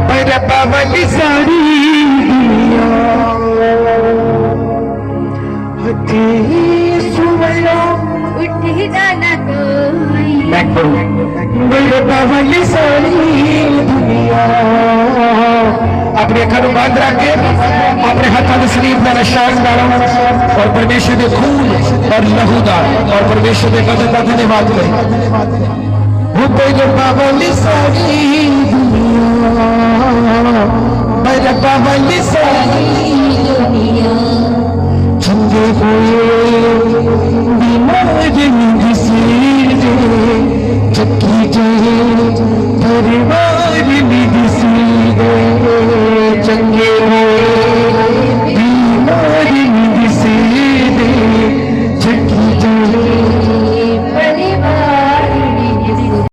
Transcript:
मेरे पावन सारी दुनिया हथे सुवलो उठी जाना कोई मेरे पावन सारी दुनिया अपने घर बांध रखे अपने हाथों शरीफ का निशान डालो और परमेश्वर के खून और लहू का और परमेश्वर के कदम का धन्यवाद करें। वो मेरे पावन सारी दुनिया मेरे पावन सारी दुनिया चंगे हुए बीमार जिसी चक्की जाए परिवार